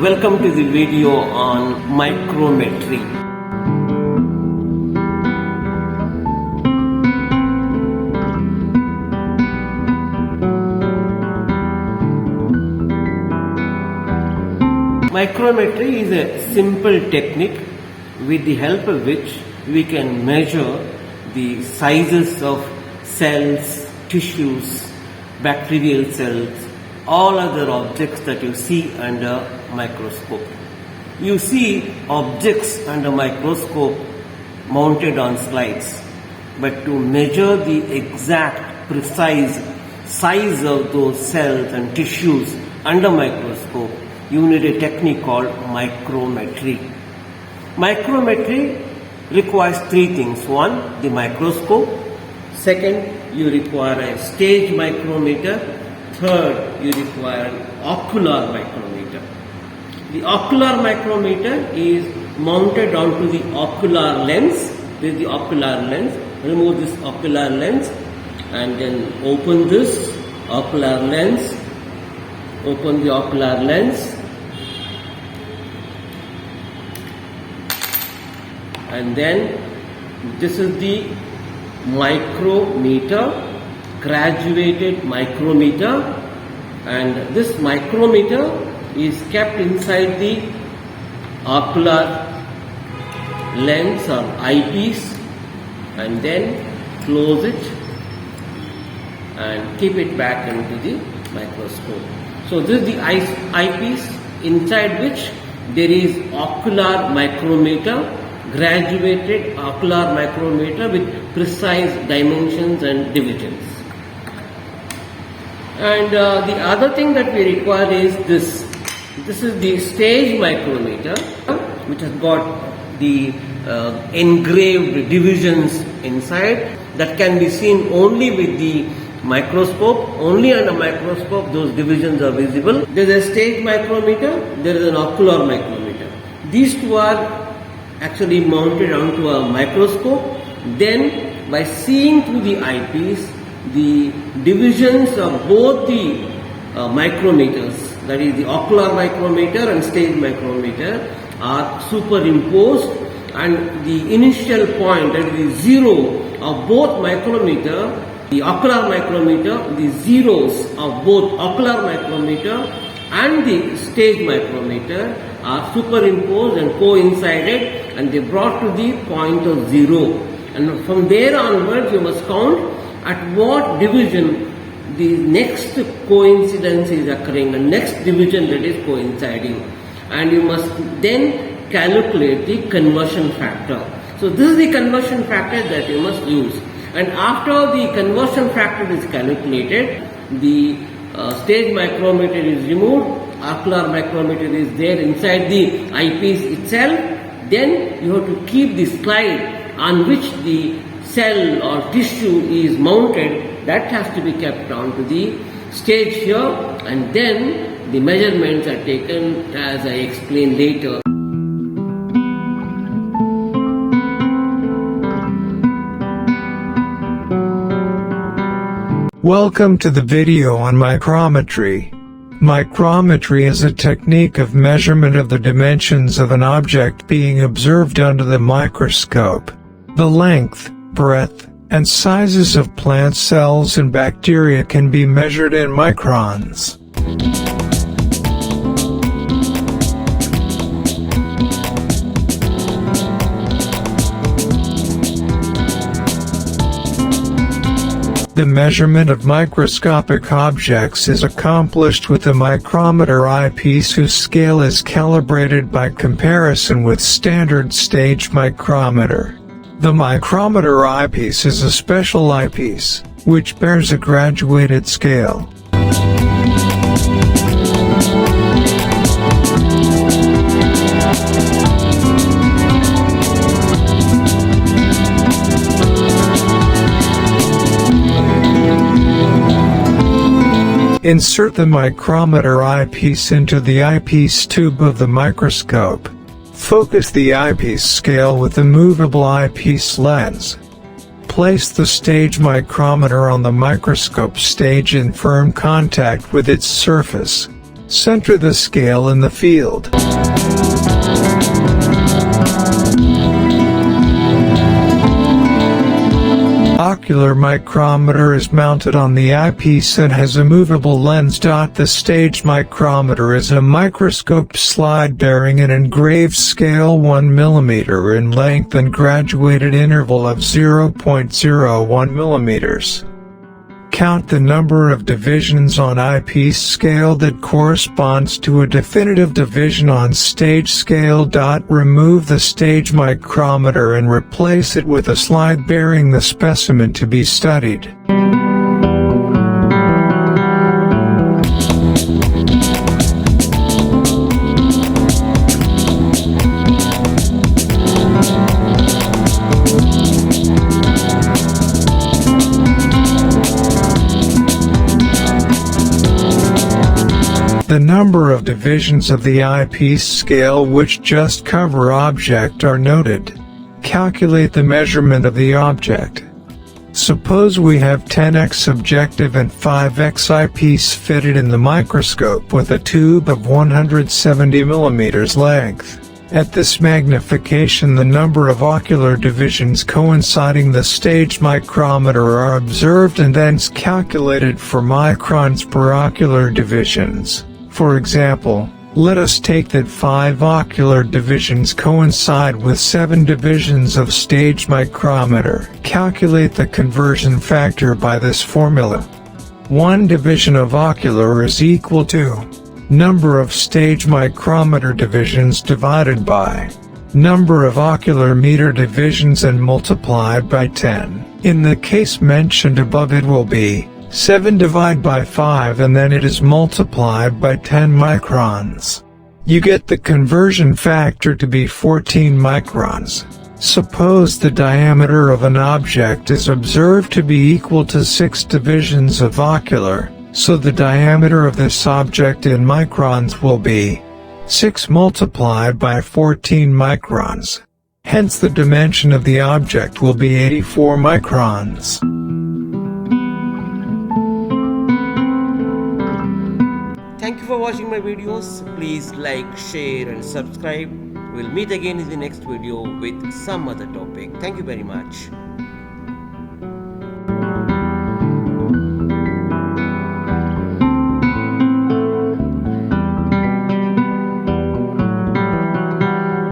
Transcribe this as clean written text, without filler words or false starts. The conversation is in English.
Welcome to the video on micrometry. Micrometry is a simple technique with the help of which we can measure the sizes of cells, tissues, bacterial cells, all other objects that you see under microscope. You see objects under microscope mounted on slides, but to measure the exact, precise size of those cells and tissues under microscope, you need a technique called micrometry. Micrometry requires three things. One, the microscope. Second, you require a stage micrometer. Third, you require an ocular micrometer. The ocular micrometer is mounted onto the ocular lens. This is the ocular lens. Remove this ocular lens and then open this ocular lens. Open the ocular lens. And then this is the micrometer, graduated micrometer, and this micrometer is kept inside the ocular lens or eyepiece, and then close it and keep it back into the microscope. So this is the eyepiece inside which there is ocular micrometer, graduated ocular micrometer with precise dimensions and divisions. And the other thing that we require is this. This is the stage micrometer, which has got the engraved divisions inside that can be seen only with the microscope. Only under microscope those divisions are visible. There is a stage micrometer, there is an ocular micrometer. These two are actually mounted onto a microscope. Then by seeing through the eyepiece, the divisions of both the micrometers, that is the ocular micrometer and stage micrometer, are superimposed, and the initial point, that is the zero of both micrometer, the ocular micrometer, the zeros of both ocular micrometer and the stage micrometer are superimposed and coincided, and they brought to the point of zero. And from there onwards you must count at what division the next coincidence is occurring, the next division that is coinciding, and you must then calculate the conversion factor. So this is the conversion factor that you must use, and after the conversion factor is calculated, the stage micrometer is removed, ocular micrometer is there inside the eyepiece itself. Then you have to keep the slide on which the cell or tissue is mounted, that has to be kept onto the stage here, and then the measurements are taken as I explain later. Welcome to the video on micrometry. Micrometry is a technique of measurement of the dimensions of an object being observed under the microscope. The length, breadth, and sizes of plant cells and bacteria can be measured in microns. The measurement of microscopic objects is accomplished with the micrometer eyepiece, whose scale is calibrated by comparison with standard stage micrometer. The micrometer eyepiece is a special eyepiece, which bears a graduated scale. Insert the micrometer eyepiece into the eyepiece tube of the microscope. Focus the eyepiece scale with the movable eyepiece lens. Place the stage micrometer on the microscope stage in firm contact with its surface. Center the scale in the field. Ocular micrometer is mounted on the eyepiece and has a movable lens. The stage micrometer is a microscope slide bearing an engraved scale 1 mm in length and graduated interval of 0.01 mm. Count the number of divisions on eyepiece scale that corresponds to a definitive division on stage scale. Remove the stage micrometer and replace it with a slide bearing the specimen to be studied. The number of divisions of the eyepiece scale which just cover object are noted. Calculate the measurement of the object. Suppose we have 10x objective and 5x eyepiece fitted in the microscope with a tube of 170 mm length. At this magnification, the number of ocular divisions coinciding the stage micrometer are observed and thence calculated for microns per ocular divisions. For example, let us take that 5 ocular divisions coincide with 7 divisions of stage micrometer. Calculate the conversion factor by this formula. 1 division of ocular is equal to number of stage micrometer divisions divided by number of ocular meter divisions and multiplied by 10. In the case mentioned above, it will be 7 divided by 5 and then it is multiplied by 10 microns. You get the conversion factor to be 14 microns. Suppose the diameter of an object is observed to be equal to 6 divisions of ocular, so the diameter of this object in microns will be 6 multiplied by 14 microns. Hence the dimension of the object will be 84 microns. Thank you for watching my videos. Please like, share and subscribe. We'll meet again in the next video with some other topic. Thank you very much.